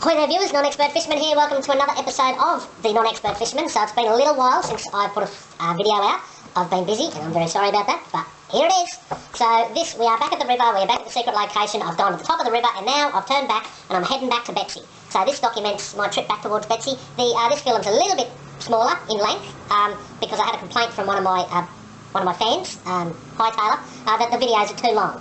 Hi there viewers, Non-Expert Fisherman here. Welcome to another episode of the Non-Expert Fisherman. So it's been a little while since I put a video out. I've been busy and I'm very sorry about that, but here it is. So we are back at the river, we're back at the secret location. I've gone to the top of the river and now I've turned back and I'm heading back to Betsy. So this documents my trip back towards Betsy. This film's a little bit smaller in length because I had a complaint from one of my fans, hi Taylor, that the videos are too long.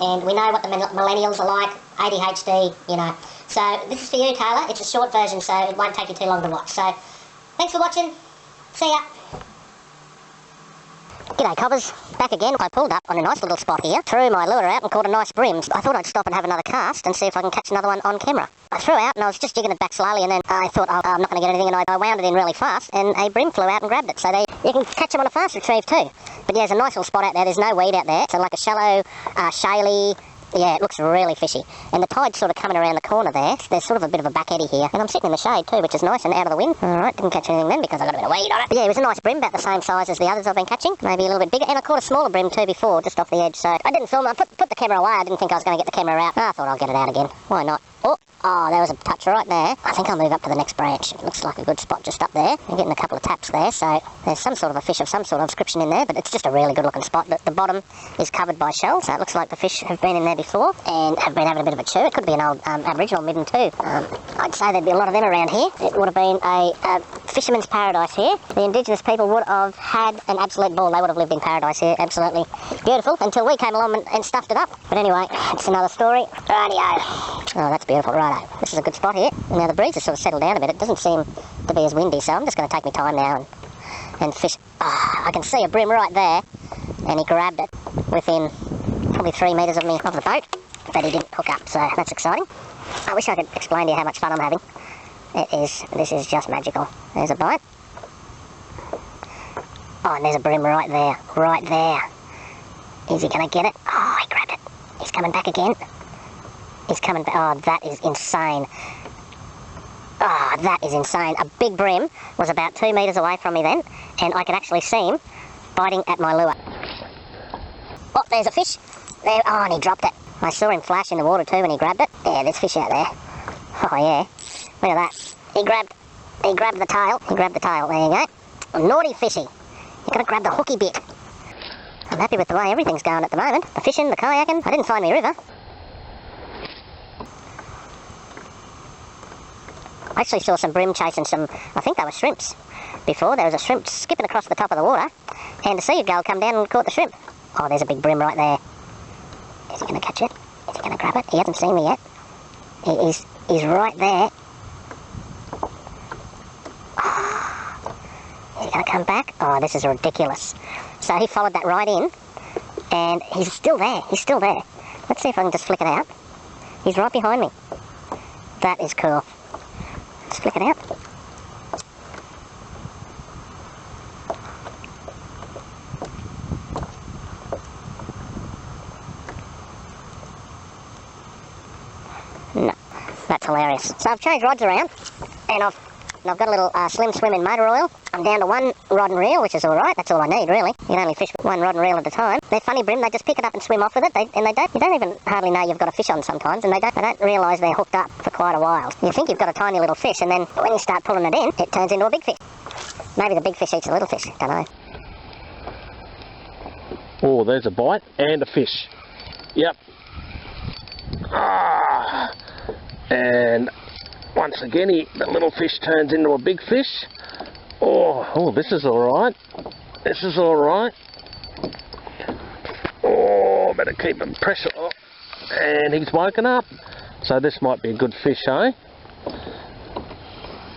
And we know what the millennials are like, ADHD, you know. So this is for you, Taylor. It's a short version, so it won't take you too long to watch. So thanks for watching. See ya. G'day cobbers, back again. I pulled up on a nice little spot here, threw my lure out and caught a nice brim. I thought I'd stop and have another cast and see if I can catch another one on camera. I threw out and I was just jigging it back slowly and then I thought, oh, I'm not going to get anything, and I wound it in really fast and a brim flew out and grabbed it. So you can catch them on a fast retrieve too. But yeah, there's a nice little spot out there, there's no weed out there. It's like a shallow, shaly. Yeah, it looks really fishy. And the tide's sort of coming around the corner there. There's sort of a bit of a back eddy here. And I'm sitting in the shade too, which is nice and out of the wind. Alright, didn't catch anything then because I got a bit of weed on it. But yeah, it was a nice brim, about the same size as the others I've been catching. Maybe a little bit bigger. And I caught a smaller brim too before, just off the edge. So I didn't film it. I put the camera away. I didn't think I was going to get the camera out. I thought I'll get it out again. Why not? Oh, there was a touch right there. I think I'll move up to the next branch. It looks like a good spot just up there. I'm getting a couple of taps there, so there's some sort of a fish of some sort of description in there, but it's just a really good looking spot. The bottom is covered by shells, so it looks like the fish have been in there before and have been having a bit of a chew. It could be an old Aboriginal midden too. I'd say there'd be a lot of them around here. It would have been a fisherman's paradise here. The indigenous people would have had an absolute ball. They would have lived in paradise here. Absolutely beautiful until we came along and stuffed it up. But anyway, it's another story. Rightio. Oh, that's beautiful. Righto. This is a good spot here. Now the breeze has sort of settled down a bit. It doesn't seem to be as windy, so I'm just going to take my time now and fish. Oh, I can see a brim right there, and he grabbed it within probably 3 metres of me of the boat, but he didn't hook up, so that's exciting. I wish I could explain to you how much fun I'm having. This is just magical. There's a bite. Oh, and there's a brim right there. Is he going to get it? Oh, he grabbed it. He's coming back again. He's coming back. Oh, that is insane. Oh, that is insane. A big brim was about 2 metres away from me then, and I could actually see him biting at my lure. Oh, there's a fish. There. Oh, and he dropped it. I saw him flash in the water too when he grabbed it. Yeah, there's fish out there. Oh, yeah. Look at that. He grabbed the tail. There you go. A naughty fishy. You've got to grab the hooky bit. I'm happy with the way everything's going at the moment. The fishing, the kayaking. I didn't find me river. I actually saw some brim chasing some, I think they were shrimps before. There was a shrimp skipping across the top of the water and the seagull come down and caught the shrimp. Oh, there's a big brim right there. Is he going to catch it? Is he going to grab it? He hasn't seen me yet. He's right there. Oh, is he going to come back? Oh, this is ridiculous. So he followed that right in and he's still there. Let's see if I can just flick it out. He's right behind me. That is cool. Let's flick it out. No, that's hilarious. So I've changed rods around, and I've got a little slim swim in motor oil. I'm down to 1 rod and reel, which is alright. That's all I need, really. You can only fish with 1 rod and reel at a time. They're funny brim. They just pick it up and swim off with it. You don't even hardly know you've got a fish on sometimes, and they don't realise they're hooked up for quite a while. You think you've got a tiny little fish, and then when you start pulling it in, it turns into a big fish. Maybe the big fish eats the little fish. Don't know. Oh, there's a bite and a fish. Yep. Ah, and once again, the little fish turns into a big fish. Oh, this is alright. Oh, better keep him pressure off. And he's woken up. So this might be a good fish, eh?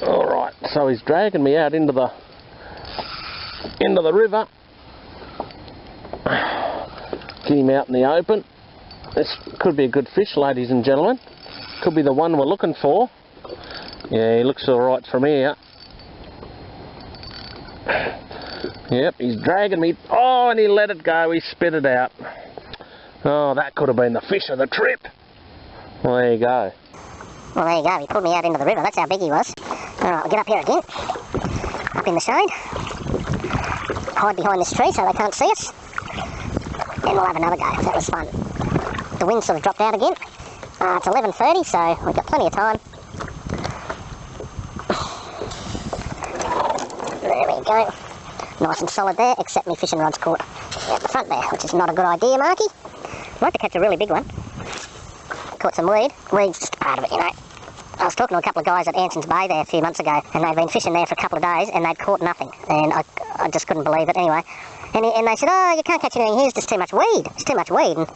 Alright, so he's dragging me out into the river. Get him out in the open. This could be a good fish, ladies and gentlemen. Could be the one we're looking for. Yeah, he looks alright from here. Yep, he's dragging me. Oh, and he let it go. He spit it out. Oh, that could have been the fish of the trip. Well, there you go. Well, there you go. He pulled me out into the river. That's how big he was. Alright, I'll get up here again. Up in the shade. Hide behind this tree so they can't see us. And we'll have another go. That was fun. The wind sort of dropped out again. It's 11:30, so we've got plenty of time. nice and solid there, except my fishing rod's caught out the front there, which is not a good idea, Marky. I'd like to catch a really big one. Caught some weed. Weed's just a part of it, you know. I was talking to a couple of guys at Anson's Bay there a few months ago, and they'd been fishing there for a couple of days, and they'd caught nothing. And I just couldn't believe it anyway. And they said, oh, you can't catch anything here, it's just too much weed. It's too much weed. And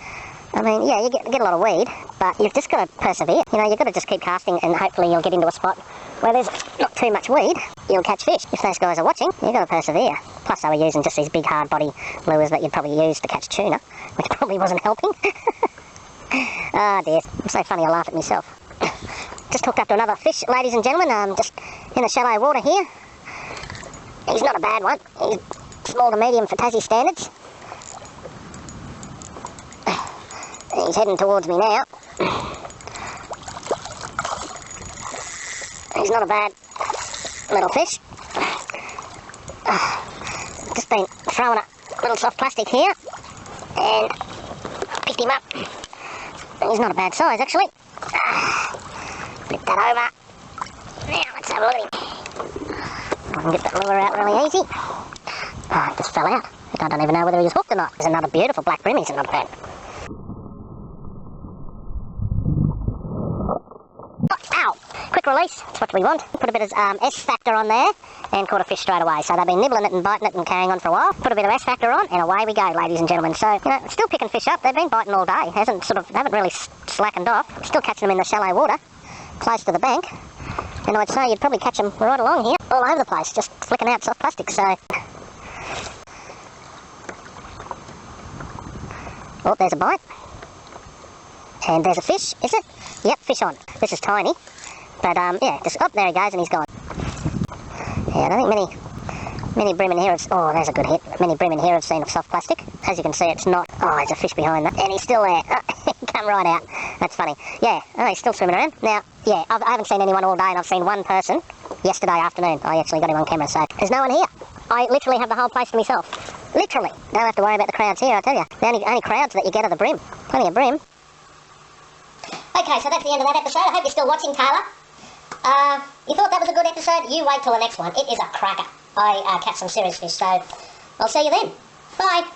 I mean, yeah, you get a lot of weed, but you've just got to persevere. You know, you've got to just keep casting, and hopefully you'll get into a spot where there's not too much weed. You'll catch fish. If those guys are watching, you've got to persevere. Plus, they were using just these big hard body lures that you'd probably use to catch tuna, which probably wasn't helping. Ah, dear. I'm so funny, I laugh at myself. Just hooked up to another fish, ladies and gentlemen. Just in the shallow water here. He's not a bad one. He's small to medium for Tassie standards. He's heading towards me now. He's not a bad little fish. Just been throwing a little soft plastic here and picked him up. He's not a bad size actually. Flip that over. Now let's have a look at him. I can get that lure out really easy. Oh, it just fell out. I don't even know whether he was hooked or not. There's another beautiful black brim. He's not bad. Ow! Quick release, that's what we want. Put a bit of S factor on there and caught a fish straight away. So they've been nibbling it and biting it and carrying on for a while. Put a bit of S factor on and away we go, ladies and gentlemen. So, you know, still picking fish up. They've been biting all day. They haven't really slackened off. Still catching them in the shallow water, close to the bank. And I'd say you'd probably catch them right along here, all over the place, just flicking out soft plastic. So, oh, there's a bite. And there's a fish, is it? Yep, fish on. This is tiny. But, yeah, just, oh, there he goes and he's gone. Yeah, I don't think many brim in here have, oh, there's a good hit. Many brim in here have seen soft plastic. As you can see, it's not, oh, there's a fish behind that. And he's still there. Come right out. That's funny. Yeah, oh, he's still swimming around. Now, yeah, I haven't seen anyone all day and I've seen one person yesterday afternoon. I actually got him on camera, so there's no one here. I literally have the whole place to myself. Literally. Don't have to worry about the crowds here, I tell you. The only crowds that you get are the brim. Plenty of brim. Okay, so that's the end of that episode. I hope you're still watching, Taylor. You thought that was a good episode? You wait till the next one. It is a cracker. I catch some serious fish, so I'll see you then. Bye.